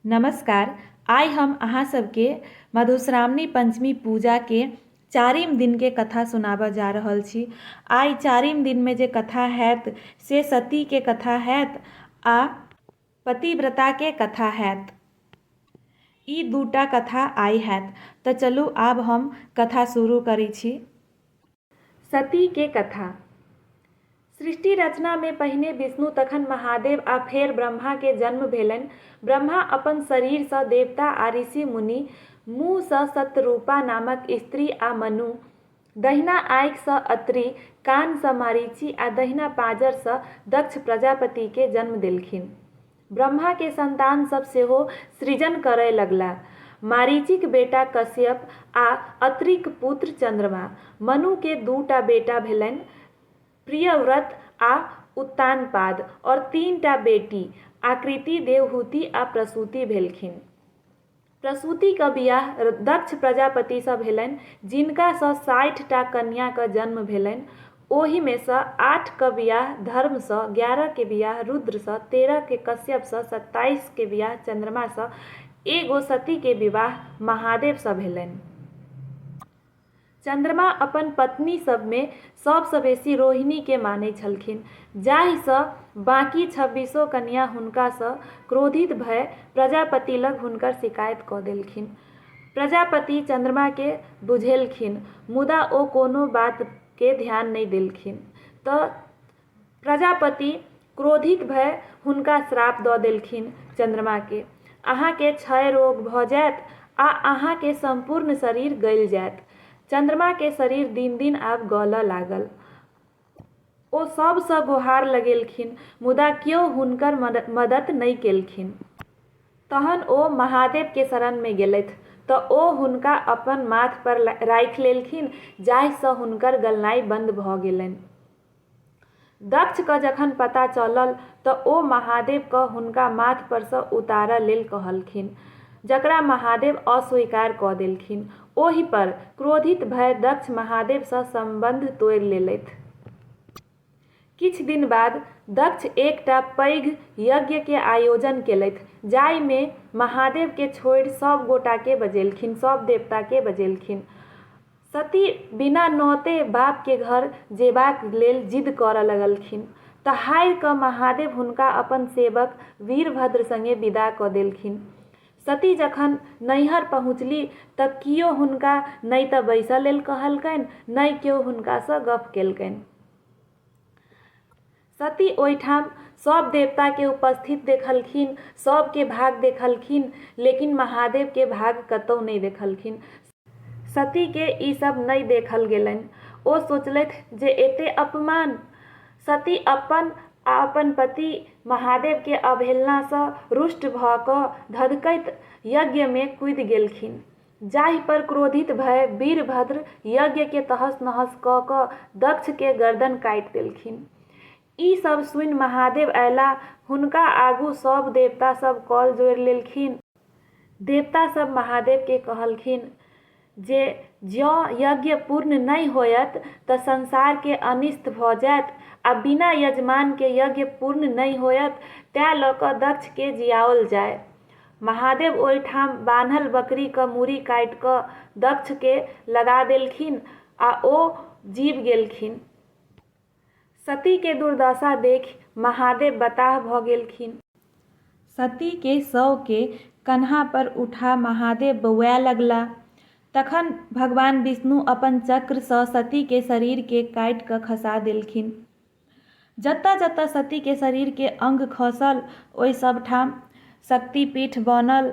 नमस्कार। आइ हम अहाँ सबके मधुश्रावणी पंचमी पूजा के चारिम दिन के कथा सुनाबऽ जा रहल छी। आइ चारिम दिन में जे कथा हैत से सती के कथा हैत आ पतिव्रता के कथा हैत। ई दूटा कथा आइ हैत। तऽ चलू आब हम कथा शुरू करै छी। सती के कथा। सृष्टि रचना में पहिने विष्णु तखन महादेव आ फेर ब्रह्मा के जन्म भेलनि। ब्रह्मा अपन शरीर सँ देवता आ ऋषि मुनि, मुँह सँ शतरूपा नामक स्त्री आ मनु, दहिना आँखि सँ अत्रि, कान सँ मरीचि आ दहिना पाँजर सँ दक्ष प्रजापति के जन्म देलखिन। ब्रह्मा के संतान सब सेहो सृजन करय लगलाह। मारीचिक बेटा कश्यप आ अत्रिक पुत्र चंद्रमा। मनु के दूटा बेटा भेलनि, प्रियव्रत आ उत्तानपाद, और तीनटा बेटी, आकृति, देवहूति आ प्रसूति भेलखिन। प्रसूति क बियाह दक्ष प्रजापति सँ भेलनि, जिनका सँ 60 टा कन्या क जन्म भेलनि। ओहि में सँ 8 क बियाह धर्म सँ, 11 के बियाह रुद्र सँ, 13 के कश्यप सँ, 27 के बियाह चंद्रमा सँ, एगो सती के विवाह महादेव सँ भेलनि। चंद्रमा अपन पत्नी सब में सबसँ बेसी रोहिणी के मानै छलखिन, जाहि सँ बाकी 26 कन्या हुनका सँ क्रोधित भय प्रजापति लग हुनकर शिकायत कऽ देलखिन। प्रजापति चंद्रमा के बुझेलखिन, मुदा ओ कोनो बात के ध्यान नहि देलखिन। तऽ प्रजापति क्रोधित भय हुनका श्राप दऽ देलखिन चंद्रमा के, अहाँ के क्षय रोग भऽ जायत आ अहाँ के संपूर्ण शरीर गलि जायत। चंद्रमा के शरीर दिन दिन आब गलऽ लागल। ओ सब सँ गुहार लगेलखिन, मुदा केओ हुनकर मदद नहि केलखिन। तहन ओ महादेव के शरण में गेलथि तऽ ओ हुनका अपन माथ पर राखि लेलखिन, जाहि सँ हुनकर गलनाइ बंद भऽ गेलनि। दक्ष क जखन पता चलल तऽ ओ महादेव क हुनका माथ पर सँ उतारऽ लेल कहलखिन, जकरा महादेव अस्वीकार कऽ देलखिन। ओहि पर क्रोधित भय दक्ष महादेव सँ संबंध तोड़ि लेलथि। किछ दिन बाद दक्ष एकटा पैघ यज्ञ के आयोजन केलथि, जाहि में महादेव के छोड़ि सब गोटा के बजेलखिन, सब देवता के बजेलखिन। सती बिना नौते बाप के घर जेबाक लेल जिद करऽ लगलखिन, तऽ हारि कऽ महादेव हुनका अपन सेवक वीरभद्र संगे विदा कऽ देलखिन। सती जखन नैहर पहुँचलीह तऽ कियो हुनका नहि तऽ बैसऽ लेल कहलकनि, नहि केओ हुनका सँ गप्प केलकनि। सती ओहिठाम सब देवता के उपस्थित देखलखिन, सब के भाग देखलखिन, लेकिन महादेव के भाग कतौ नहि देखलखिन। सती के ई सब नहि देखल गेलनि। ओ सोचलथि जे एते अपमान। सती अपन आ अपन पति महादेव के अवहेलना सँ रुष्ट भऽ कऽ धधकैत यज्ञ में कूदि गेलखिन, जाहि पर क्रोधित भय वीरभद्र यज्ञ के तहस नहस कऽ कऽ दक्ष के गर्दन काटि देलखिन। ई सब सुनि महादेव अयला, हुनका आगू सब देवता सब कल जोड़ि लेलखिन। देवता सब महादेव के कहलखिन जे जँ यज्ञ पूर्ण नहि होयत तऽ संसार के अनिष्ट भऽ जायत, आ बिना यजमान के यज्ञ पूर्ण नहि होयत, तेँ लऽ कऽ दक्ष के जियाओल जाय। महादेव ओहिठाम बान्हल बकरी क मूड़ी काटि कऽ दक्ष के लगा देलखिन आ ओ जीव गेलखिन। सती के दुर्दशा देखि महादेव बताह भऽ गेलखिन। सती के शव के कन्हा पर उठा महादेव बौआए लगलाह। तखन भगवान विष्णु अपन चक्र सँ सती के शरीर के काटि कऽ खसा देलखिन। जतऽ जतऽ सती के शरीर के अंग खसल, ओहि सब ठाम शक्तिपीठ बनल।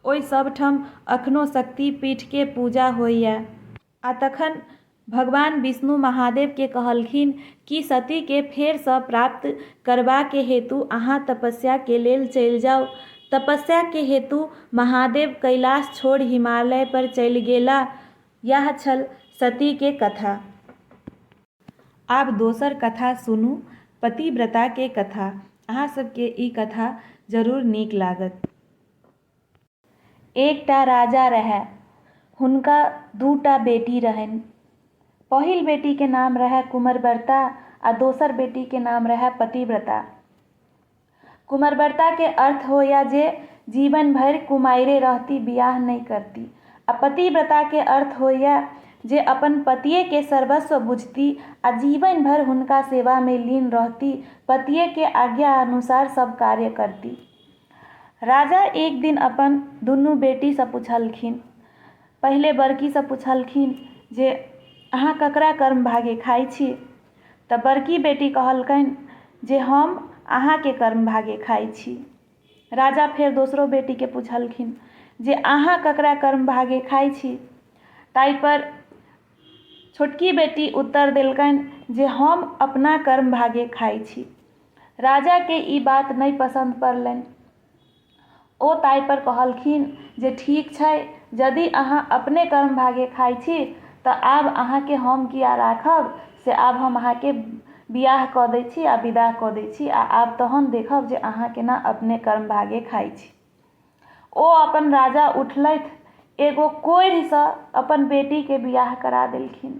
ओहि सब ठाम अखनो शक्तिपीठ के पूजा होइए। आ तखन भगवान विष्णु महादेव के कहलखिन कि सती के फेर सँ प्राप्त करबा के हेतु अहाँ तपस्या के लेल चलि जाउ। तपस्या के हेतु महादेव कैलाश छोड़ि हिमालय पर चलि गेलाह। यह छल सती के कथा। आब दोसर कथा सुनू, पतिव्रता के कथा। अहाँ सबके ई कथा जरूर नीक लागत। एकटा राजा रहै, हुनका दूटा बेटी रहनि। पहिल बेटी के नाम रहै कुमरव्रता आ दोसर बेटी के नाम रहै पतिव्रता। कुमरव्रता के अर्थ होइए जे जीवन भर कुमाइरे रहती, बियाह नहीं करती। आ पतिव्रता के अर्थ होइया जे अपन पतिये के सर्वस्व बुझती आ जीवन भर हुनका सेवा में लीन रहती, पतिये के आज्ञा अनुसार सब कार्य करती। राजा एक दिन अपन दुनू बेटी से पूछलखिन। पहले बड़की से पूछलखिन जे अहाँ ककरा कर्म भागे खाई छी? तो बड़की बेटी कहलकन जे हम अहाँ के कर्म भागे खाई छी। राजा फिर दोसरो बेटी के पूछलखिन जे अहाँ ककरा कर्म भागे खाई छी? ताई पर छोटकी बेटी उत्तर दिलकन जे हम अपना कर्म भागे खाई छी। राजा के ई बात नहीं पसंद पड़लनि। ओ ताई पर कहलखिन जे ठीक छै, यदि अहाँ अपने कर्म भागे खाई छी तो आब अहाँ के हम किया राखब, से आब हम अहाँ के बियाह कऽ दै छी आ विदा कऽ दै छी आ आब तहन देखब जे अहाँ केना अपने कर्म भागे खाई छी। ओ अपन राजा उठलथि, एगो कोढ़ि से अपन बेटी के बियाह करा देलखिन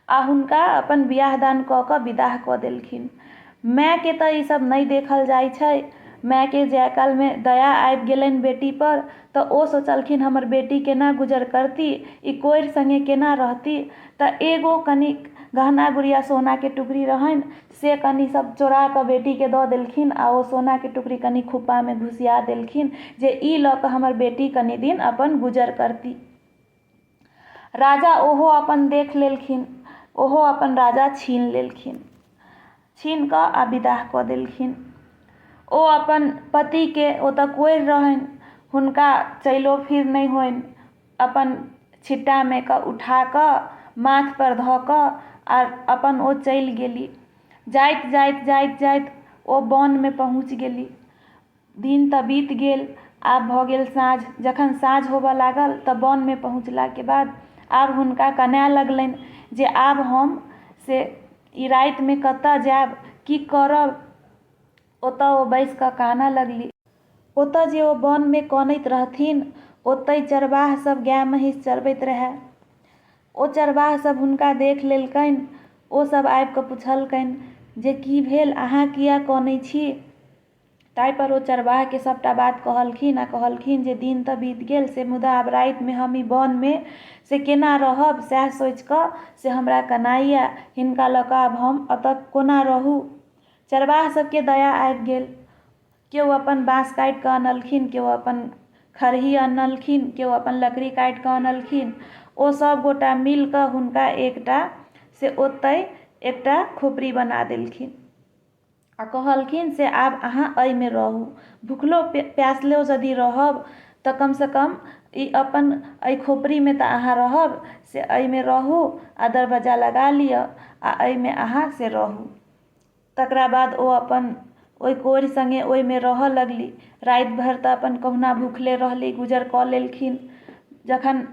आ हुनका अपन बियाह दान कऽ कऽ विदा कऽ देलखिन। माय के तो ई सब नहीं देखल जाय छै। माय के जाय काल में दया आबि गेलनि बेटी पर, तो ओ सोचलखिन हमर बेटी केना गुजर करती, ई कोढ़ि संगे केना रहती। तो एगो कनी गहना गुड़िया सोना के टुकड़ी रहन, से कनी सब चोरा के बेटी के दऽ देलखिन आ ओ सोना के टुकड़ी कनी खुप्पा में घुसिया देलखिन जे ई लऽ कऽ हमर बेटी कनी दिन अपन गुजर करती। राजा ओहो अपन देख लेलखिन, ओहो अपन राजा छीन लेलखिन, छीन कऽ आ विदा कऽ देलखिन। ओ अपन पति के ओतऽ कोढ़ि रहन, हुनका चलो फिर नहीं होइन, अपन छिट्टा में कऽ उठा कऽ माथ पर धऽ कऽ आ अपन ओ चलि गेली। जाइत जाइत जाइत जाइत ओ वन में पहुँच गेली। दिन तऽ बीत गेल, आब भऽ गेल साँझ। जखन साँझ होबऽ लागल तऽ वन में पहुँचला के बाद आब हुनका कनाए लगलनि जे आब हम से ई राति में कतऽ जायब, की करब। ओतऽ ओ बैस कऽ कानऽ लगली। ओतऽ जे ओ वन में कानैत रहथिन, ओतै चरवाह सब गाय महींष चरबैत रहै। ओ चरवाह सब हुनका देख लेलकनि। ओ सब आबि कऽ पुछलकनि जे की भेल, अहाँ किया कानै छी? ताहि पर ओ चरवाह के सबटा बात कहलखिन आ कहलखिन जे दिन तऽ बीत गेल, से मुदा आब राति में हम ई वन में से केना रहब, सएह सोचि कऽ से हमरा कनाइया। हिनका लऽ कऽ आब हम एतऽ कोना रहू। चरवाह सबके दया आबि गेल। केओ अपन बाँस काटि कऽ अनलखिन, केओ अपन खरही अनलखिन, केओ अपन लकड़ी काटि कऽ अनलखिन। ओ सब गोटा मिल कऽ हुनका एकटा से ओतै एकटा खोपड़ी बना देलखिन आ कहलखिन से आब अहाँ एहि में रहू। भूखलो प्यासलो यदि रहब तऽ कम से कम ई अपन एहि खोपड़ी में तऽ अहाँ रहब, से एहि में रहू आ दरवाजा लगा लिअ आ एहि में अहाँ से रहू। तकरा बाद ओ अपन ओहि कोढ़ि संगे ओहि में रहऽ लगली। राति भर तऽ अपन कहुना भूखले रहली, गुजर कऽ लेलखिन। जखन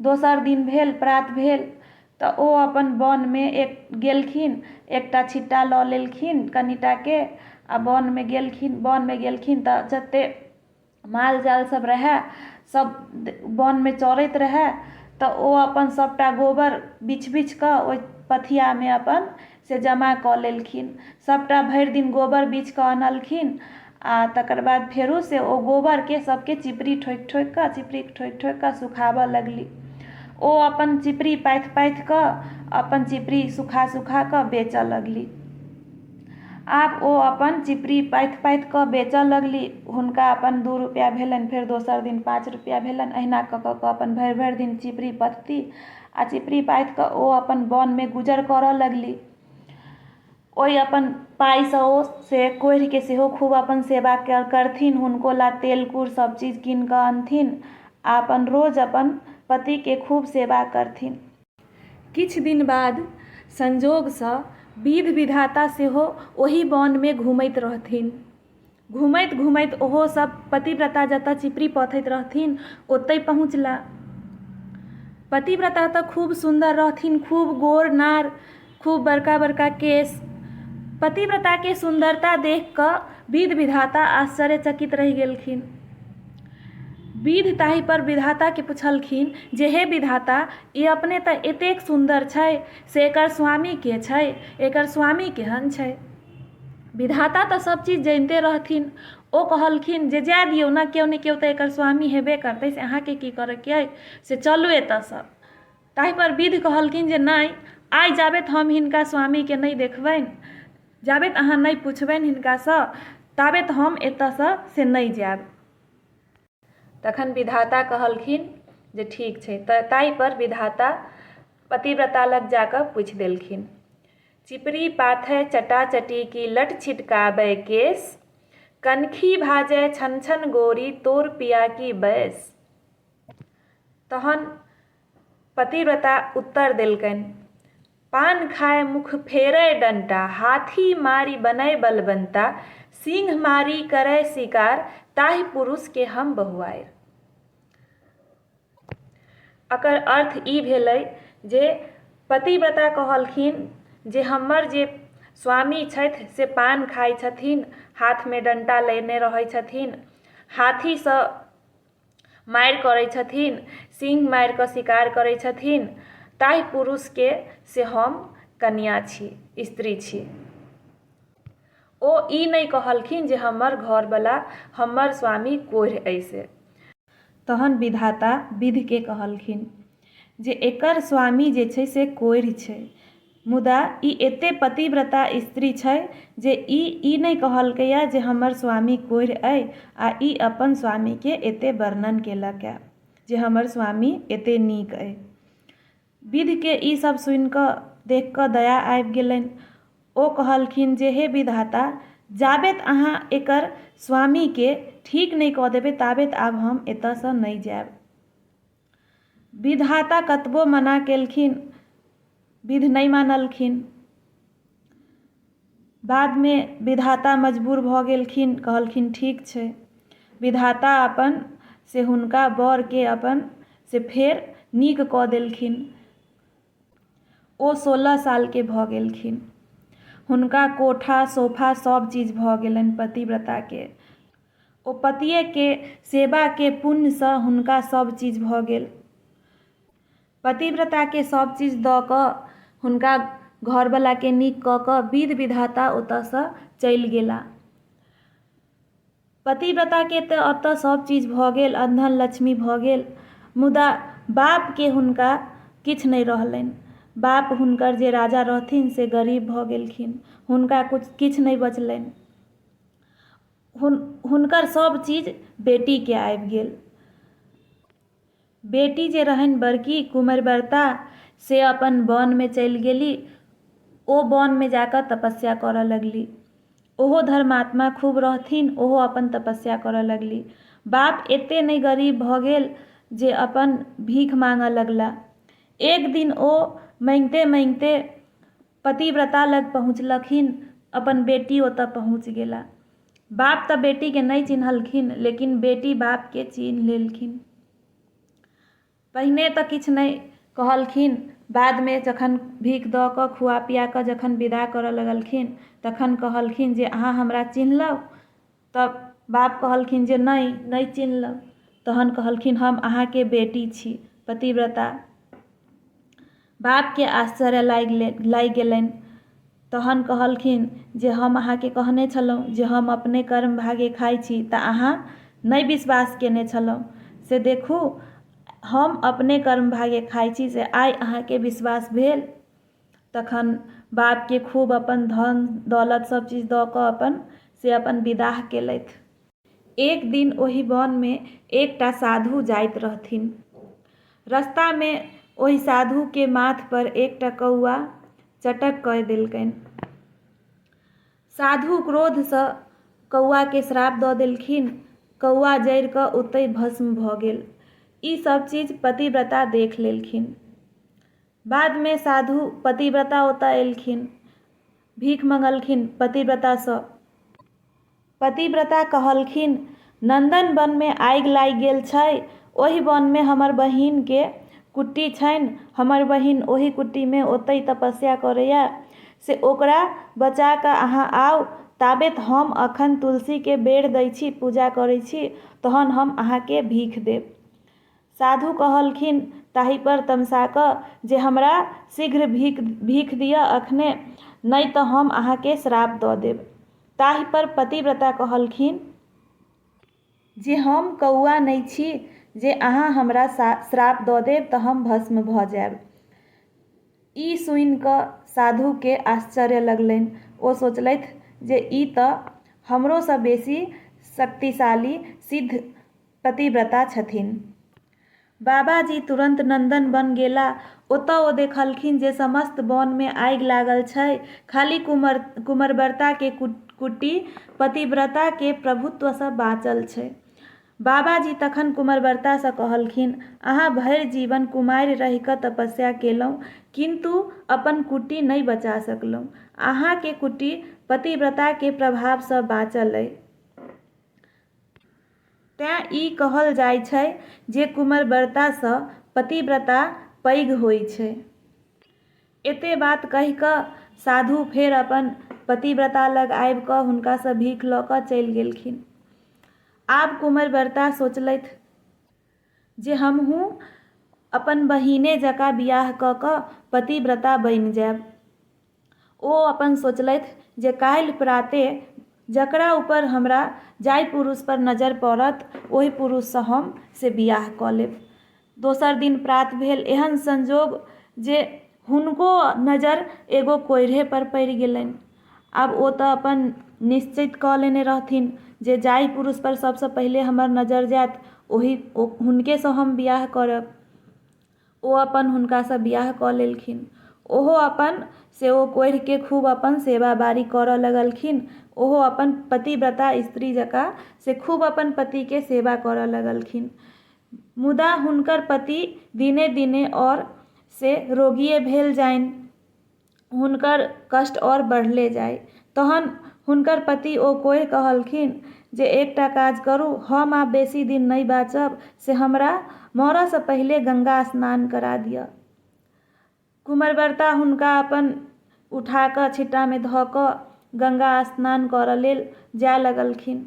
दोसर दिन भेल, प्रात भेल, तऽ ओ अपन वन में गेलखिन, एकटा छिट्टा लऽ लेलखिन कनिटा के आ वन में गेलखिन तऽ जते माल जाल सब रहै सब वन में चरैत रहै। तऽ ओ अपन सबटा गोबर बिछ बिछ कऽ ओहि पथिया में अपन से जमा कऽ लेलखिन। सबटा भरि दिन गोबर बिछ कऽ अनलखिन आ तकर बाद फेरो से ओ गोबर के सबके चिपरी ठोकि ठोकि कऽ सुखाबऽ लगली। ओ अपन चिपरी पाथि पाथि कऽ अपन चिपरी सुखा कऽ बेचऽ लगली। आब ओ अपन चिपरी पाथि पाथि कऽ बेचऽ लगली। हुनका अपन 2 रुपया भेलनि, फेर दोसर दिन 5 रुपया भेलनि। अहिना कऽ कऽ अपन भरि भरि दिन चिपरी पथती आ चिपरी पाथि कऽ ओ अपन वन में गुजर करऽ लगली। ओहि अपन पाइ सँ ओ से कोढ़ि के सेहो खूब अपन सेवा करथिन, हुनको ला तेल कूर सब चीज कीन कऽ अनथिन आ अपन रोज अपन पति के खूब सेवा करथिन। किछु दिन बाद संजोग सँ विधि विधाता सेहो ओही वन में घूमैत रहथिन। घूमैत घूमैत ओहो सब पतिव्रता जतऽ चिपरी पथैत रहथिन ओतै पहुँचला। पतिव्रता तऽ खूब सुंदर रहथिन, खूब गोर नार, खूब बड़का बड़का केश। पतिव्रता के सुंदरता देख कऽ विधि विधाता आश्चर्यचकित रहि गेलखिन। विधि ताहि पर विधाता के पुछलखिन जे हे विधाता, ई अपने तऽ एतेक सुंदर छै, से एकर स्वामी के छै, एकर स्वामी केहन छै? विधाता तऽ सब चीज जानते रहथिन। ओ कहलखिन जे जाए दियौ ना, केओ ने केओ तऽ एकर स्वामी हेबे करतै, से अहाँके की करैके अइ से चलू एतऽसँ। ताहिपर विध कहलखिन जे नहि, आइ जाबेत हम हिनका स्वामीके नहि देखबनि, जाबेत अहाँ नहि पुछबनि हिनकासँ, ताबेत हम एतऽसँ से नहि जायब। तखन विधाता कहलखिन जे ठीक छै। ताहिपर विधाता पतिव्रता लग जाकऽ पूछि देलखिन, चिपरी पाथै चटाचटी की लट छिटकाबै केस, कनखी भाजै छन छन गोरी तोर पिया की बैस। तहन पतिव्रता उत्तर देलकनि, पान खाए मुख फेरै डंटा, हाथी मारी बनै बलवंता, सिंह मारी करै शिकार, ताहि पुरुष के हम बहुआएर। एकर अर्थ ई भेलै जे पतिव्रता कहलखिन जे हमर जे स्वामी छथि से पान खाइ छथिन, हाथमे डंटा लेने रहै छथिन, हाथीसँ मारि करै छथिन, सिंह मारि कऽ शिकार करै छथिन, ताहि पुरुषके से हम कन्या छी, स्त्री छी। ओ ई नहि कहलखिन जे हमर घरवला, हमर स्वामी कोढ़ि अइ से। तहन विधाता विधिके कहलखिन जे एकर स्वामी जे छै से कोढ़ि छै, मुदा ई एते पतिव्रता स्त्री छै जे ई नहि कहलकैए जे हमर स्वामी कोढ़ि अइ, आ ई अपन स्वामीके एते वर्णन केलक है जे हमर स्वामी एते नीक अइ। विधिके ई सब सुनि कऽ देख कऽ दया आबि गेलनि। ओ कहलखिन जे हे विधाता, जाबेत अहाँ एकर स्वामीके ठीक नहि कऽ देबै ताबेत आब हम एतऽसँ नहि जायब। विधाता कतबो मना केलखिन, विध नहीं मानलखिन। बादमे विधाता मजबूर भऽ गेलखिन, कहलखिन ठीक छै। विधाता अपन से हुनका बरके अपन से फेर नीक कऽ देलखिन। ओ 16 सालके भऽ गेलखिन। हुनका कोठा सोफा सब चीज भऽ गेलनि पतिव्रताके। ओ पतियेके सेवाके पुण्यसँ हुनका सब चीज भऽ गेल। पतिव्रताके सब चीज दऽ कऽ हुनका घरवलाके नीक कऽ कऽ विध विधाता ओतऽसँ चलि गेला। पतिव्रताके तऽ ओतऽ सब चीज भऽ गेल, अनधन लक्ष्मी भऽ गेल, मुदा बापके हुनका किछु नहि रहलनि। बाप हुनकर जे राजा रहथिन से गरीब भऽ गेलखिन, हुनका किछु नहीं बचलनि। हुनकर सब चीज बेटीके आबि गेल। बेटी जे रहनि बड़की कुमारव्रता, से अपन वनमे चलि गेली। ओ वनमे जाकऽ तपस्या करऽ लगली। ओहो धर्मात्मा खूब रहथिन, ओहो अपन तपस्या करऽ लगली। बाप एते नहीं गरीब भऽ गेल जे अपन भीख मांगऽ लगला। एक दिन ओ मांगिते मांगिते पतिव्रता लग पहुँचलखिन, अपन बेटी ओतऽ पहुँच गेला। बाप तऽ बेटीके नहीं चिन्हलखिन, लेकिन बेटी बापके चिन्ह लेलखिन। पहिने तऽ किछु नहीं कहलखिन, बादमे जखन भीख दऽ कऽ खुआ पिया कऽ जखन विदा करऽ लगलखिन, तखन कहलखिन जे अहाँ हमरा चिन्हलौ? तब बाप कहलखिन जे नहीं चिन्हलौ। तहन कहलखिन हम अहाँके बेटी छी पतिव्रता। बापके आश्चर्य लागि गेलनि। तहन कहलखिन जे हम अहाँके कहने छलहुँ जे हम अपने कर्म भागे खाइ छी, तऽ अहाँ नहीं विश्वास केने छलहुँ। से देखू, हम अपने कर्म भागे खाइ छी, से आइ अहाँके विश्वास भेल। तखन बापके खूब अपन धन दौलत सब चीज दऽ कऽ अपन विदाह केलथि। एक दिन ओहि वनमे एकटा साधु जाइत रहथिन। रस्तामे ओहि साधुके माथ पर एकटा कौआ चटक कऽ देलकनि। साधु क्रोधसँ कौआके श्राप दऽ देलखिन। कौआ जरि कऽ ओतहि भस्म भऽ गेल। ई सब चीज पतिव्रता देख लेलखिन। बादमे साधु पतिव्रता ओतऽ एलखिन, भीख मंगलखिन पतिव्रतासँ। पतिव्रता कहलखिन, नंदन वनमे आगि लागि गेल छै, ओहि वनमे हमर बहिनके कुटी छनि। हमर बहिन ओहि कुटीमे ओतहि तपस्या करैया, से ओकरा बचा कऽ अहाँ आउ, ताबेत हम अखन तुलसीके बेर दै छी, पूजा करै छी, तहन हम अहाँके भीख देब। साधु कहलखिन ताहि पर तमसा कऽ जे हमरा शीघ्र भीख दिअ अखने, नहीं तऽ हम अहाँके श्राप दऽ देब। ताहि पर पतिव्रता कहलखिन जे हम कौआ नहि छी जे अहाँ हमरा श्राप दऽ देब तऽ हम भस्म भऽ जायब। ई सुनि कऽ साधुके आश्चर्य लगलनि। ओ सोचलथि जे ई तऽ हमरोसँ बेसी शक्तिशाली सिद्ध पतिव्रता छथिन। बाबाजी तुरंत नंदन बन गेला। ओतऽ ओ देखलखिन जे समस्त वनमे आगि लागल छै, खाली कुंवरव्रता के कुटी पतिव्रता के प्रभुत्वसँ बाँचल छै। बाबाजी तखन कुंवरव्रतासँ कहलखिन, अहाँ भरि जीवन कुमारि रहि कऽ तपस्या केलहुँ किंतु अपन कुटी नहि बचा सकलहुँ। अहाँके कुटी पतिव्रताके प्रभावसँ बाँचल अइ। तेँ ई कहल जाइ छै जे कुंवरव्रतासँ पतिव्रता पैघ होइ छै। एते बात कहि कऽ साधु फेर अपन पतिव्रता लग आबि कऽ हुनकासँ भीख लऽ कऽ चलि गेलखिन। आब कुंवरव्रता सोचलथि जे हमहूँ अपन बहिने जकाँ बियाह कऽ कऽ पतिव्रता बनि जायब। ओ अपन सोचलथि जे काल्हि प्राते जकरा ऊपर हमरा जाहि पुरुष पर नजर पड़त ओहि पुरुषसँ हम से बियाह कऽ लेब। दोसर दिन प्रात भेल। एहन संजोग जे हुनको नजर एगो कोढ़े पर पड़ि गेलनि। आब ओ तऽ अपन निश्चित कऽ लेने रहथिन जे जाहि पुरुष पर सबसँ पहिले हमर नजर जायत हुनकेसँ हम बियाह करब। ओ अपन हुनकासँ बियाह कऽ लेलखिन। ओहो अपन से ओ कोढ़िके खूब अपन सेवा बारी करऽ लगलखिन। ओहो अपन पतिव्रता स्त्री जकाँ से खूब अपन पतिके सेवा करऽ लगलखिन। मुदा हुनकर पति दिने दिने और से रोगिये भेल जाइन, हुनकर कष्ट और बढ़ले जाय। तहन हुनकर पति ओ कोढ़ि कहलखिन जे एकटा काज करू, हम आब बेसी दिन नहि बाँचब, से हमरा मरऽसँ पहिले गंगा स्नान करा दिअ। कुंवरव्रता हुनका अपन उठा कऽ छिट्टामे धऽ कऽ गंगा स्नान करऽ लेल जाय लगलखिन।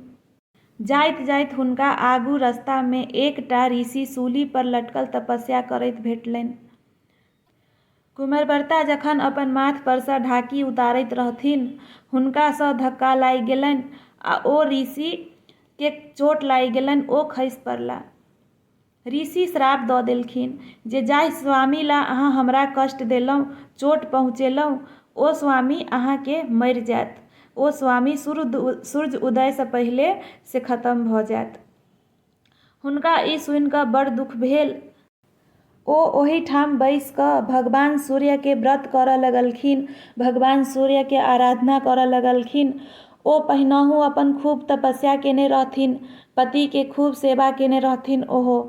जाइत जाइत हुनका आगू रस्तामे एकटा ऋषि सूली पर लटकल तपस्या करैत भेटलनि। कुंवरव्रता जखन अपन माथ परसँ ढाकी उतारैत रहथिन, हुनकासँ धक्का लागि गेलनि आ ओ ऋषिके चोट लागि गेलनि। ओ खसि पड़लाह। ऋषि श्राप दऽ देलखिन जे जाहि स्वामी ला अहाँ हमरा कष्ट देलहुँ, चोट पहुँचेलहुँ, ओ स्वामी अहाँके मरि जायत। ओ स्वामी सूर्य उदयसँ पहिले से खत्म भऽ जायत। हुनका ई सुनि कऽ बड़ दुख भेल। ओ ओहिठाम बैसि कऽ भगवान सूर्यके व्रत करऽ लगलखिन, भगवान सूर्यके आराधना करऽ लगलखिन। ओ पहिनहु अपन खूब तपस्या केने रहथिन, पतिके खूब सेवा केने रहथिन ओहो,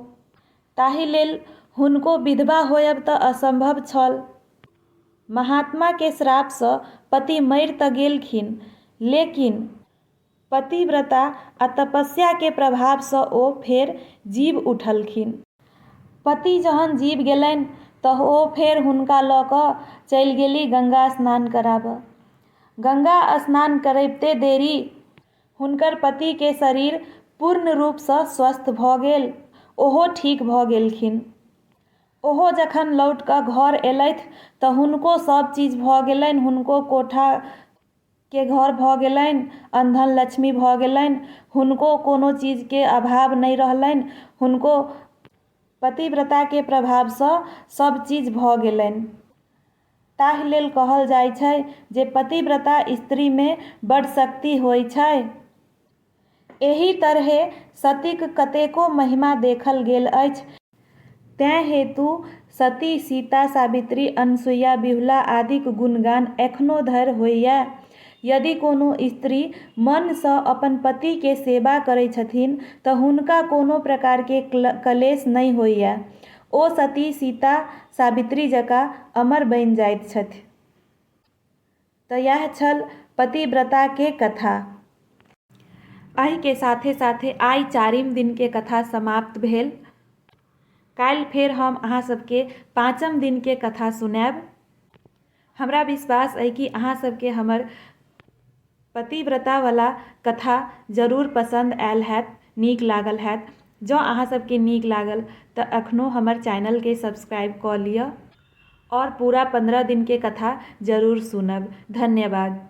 ताहि लेल हुनको विधवा होयब तऽ असंभव छल। महात्माके श्रापसँ पति मरि तऽ गेलखिन, लेकिन पतिव्रता आ तपस्याके प्रभावसँ ओ फेर जीव उठलखिन। पति जहन जीव गेलनि तऽ ओ फेर हुनका लऽ कऽ चलि गेली गंगा स्नान कराबऽ। गंगा स्नान करैते देरी हुनकर पतिके शरीर पूर्ण रूपसँ स्वस्थ भऽ गेल। ओहो ठीक भऽ गेलखिन। ओहो जखन लौट कऽ घर एलथि तऽ हुनको सब चीज भऽ गेलनि। हुनको कोठाके घर भऽ गेलनि, अन्धन लक्ष्मी भऽ गेलनि, हुनको कोनो चीजके अभाव नहि रहलनि। हुनको पतिव्रताके प्रभावसँ सब चीज भऽ गेलनि। ताहि लेल कहल जाइ छै जे पतिव्रता स्त्रीमे बड़ शक्ति होइ छै। एही तरहेँ सतीक कतेको महिमा देखल गेल अछि। तेँ हेतु सती, सीता, सावित्री, अनसुइया, बिहुला आदिक गुणगान एखनो धरि होइए। यदि कोनो स्त्री मनसँ अपन पतिके सेवा करै छथिन तऽ हुनका कोनो प्रकारके क्लेश नहि होइए। ओ सती, सीता, सावित्री जकाँ अमर बनि जाइत छथि। तऽ इएह छल पतिव्रताके कथा। एहिके साथे साथे आइ 4म दिनके कथा समाप्त भेल। काल्हि फेर हम अहाँ सबके 5म दिनके कथा सुनाएब। हमरा विश्वास अइ कि अहाँ सबके हमर पतिव्रतावला कथा जरूर पसन्द आयल हैत, नीक लागल हैत। जँ अहाँ सबके नीक लागल तऽ एखनो हमर चैनलके सब्सक्राइब कऽ लिअ और पूरा 15 दिनके कथा जरूर सुनब। धन्यवाद।